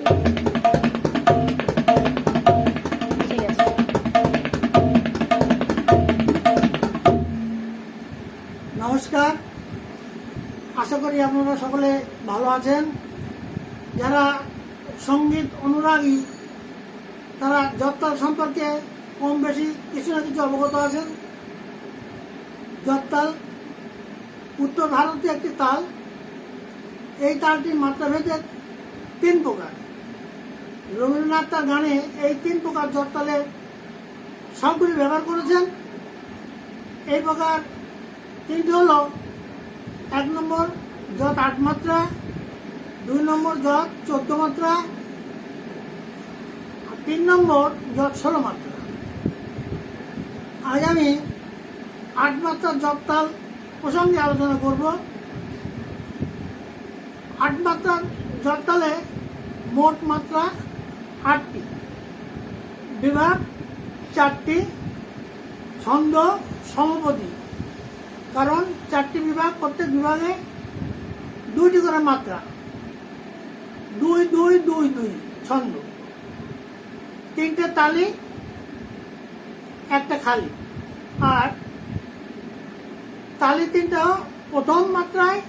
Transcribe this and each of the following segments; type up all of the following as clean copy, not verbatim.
নমস্কার, আশা করি আপনারা সকলে ভালো আছেন। যারা সঙ্গীত অনুরাগী তারা জপতাল সম্পর্কে কম বেশি কিছু না কিছু অবগত আছেন। জপতাল উত্তর ভারতীয় একটি তাল। এই তালটির মাত্রাভেদে 3 প্রকার। রবীন্দ্রনাথ তার গানে এই 3 প্রকার জপতালের সবগুলি ব্যবহার করেছেন। এই প্রকার 3টি হল: 1 নম্বর জট 8 মাত্রা, 2 নম্বর জট 14 মাত্রা, 3 নম্বর জট 16 মাত্রা। আজ আমি 8 মাত্রার জপতাল প্রসঙ্গে আলোচনা করব। 8 মাত্রার জপতালে মোট মাত্রা 8টি, বিভাগ 4টি, ছন্দ সমপদী। কারণ 4টি বিভাগ, প্রত্যেক বিভাগে 2টি করে মাত্রা, 2 2 2 2 ছন্দ, 3টে তালি, 1টা খালি। আর তালি 3টা প্রথম মাত্রায়,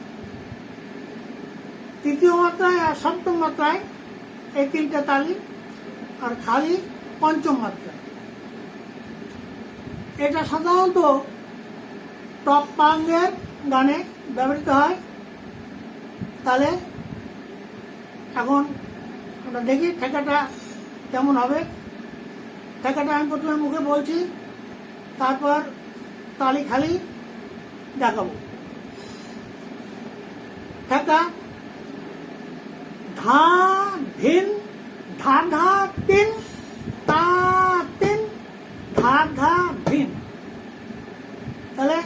তৃতীয় মাত্রায় আর সপ্তম মাত্রায় এই 3টে তালি, আর খালি পঞ্চম মাত্রায়। এটা সাধারণত টপ পাঙ্গের গানে ব্যবহৃত হয়। তাহলে এখন আমরা দেখি ঠেকাটা কেমন হবে। ঠেকাটা আমি প্রথমে মুখে বলছি, তারপর তালি খালি দেখাবো। ঠেকা: ধা ধিন, ধা ধা তিন, তা তিন, ধা ধা ধিন। তাহলে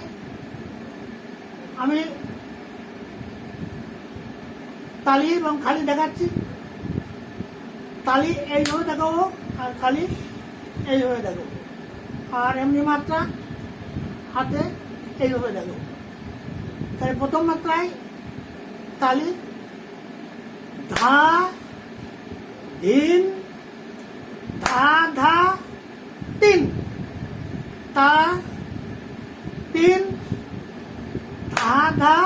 আমি তালি এবং খালি দেখাচ্ছি। তালি এইভাবে দেখাবো আর খালি এইভাবে দেখাবো, আর এমনি মাত্রা হাতে এইভাবে দেখাবো। তাহলে প্রথম মাত্রায় তালি: ধা ধিন, ধা ধা তিন, তা তিন, ধা ধা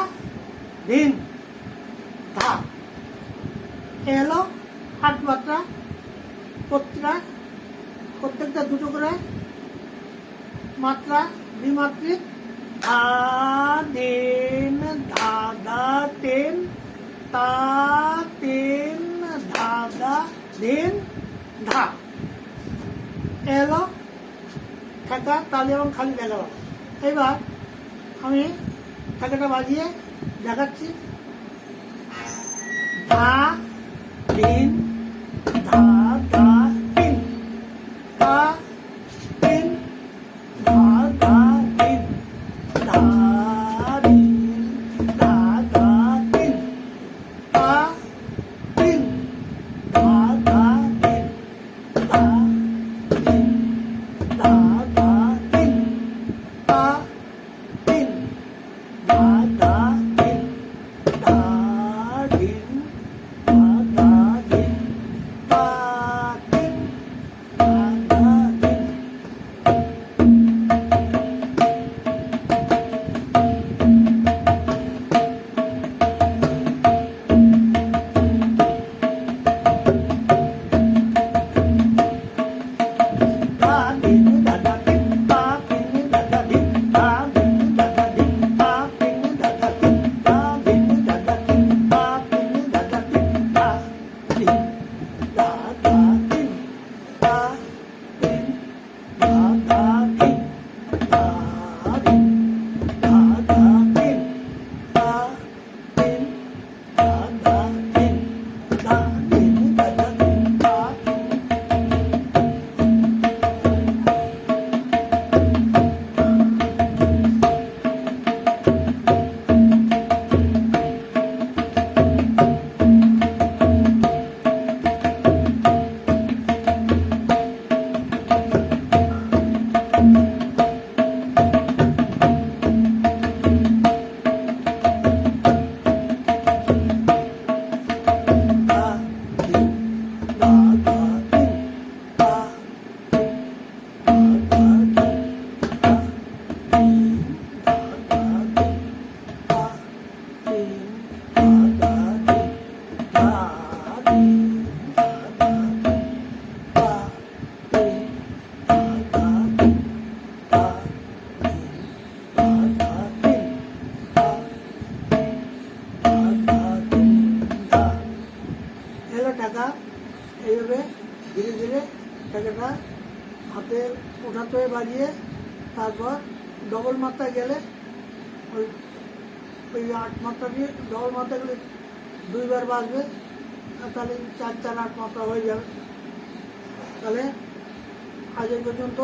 ধিন, ধা। এলো 8 মাত্রা। প্রত্যেকটা 2টো করে মাত্রা, দ্বিমাত্রিক। ধা ধিন, ধা ধা তিন, তা তিন, ধা ধা ধিন, ধা। এলো ঠেকা, তালি এবং খালি দেখালাম। এবার আমি ঠেকাটা বাজিয়ে দেখাচ্ছি। ধা তিন, ধা ধা তিন, তা তিন, ধা ধা তিন, ধা তিন, ধা ধা তিন, তা তিন, ধা ধা তিন, তা তিন, ধা ধা তিন, তা তিন, ধা ধা তিন, ধা তিন, ধা এলো টাকা। এইভাবে ধীরে ধীরে টাকাটা হাতে ওঠাতে হবে বাজিয়ে, তারপর ডবল মাত্রা গেলে ওই ওই 8 মাত্রা দিয়ে ডবল মাত্রা গেলে 2বার বাজবে, তাহলে 4 4 8 মাত্রা হয়ে যাবে। তাহলে আজ এই পর্যন্ত।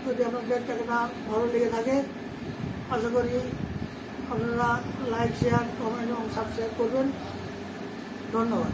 যদি আপনাদের টাকাটা ভালো লেগে থাকে, আশা করি আপনারা লাইক, শেয়ার, কমেন্ট এবং সাবস্ক্রাইব করবেন। ধন্যবাদ।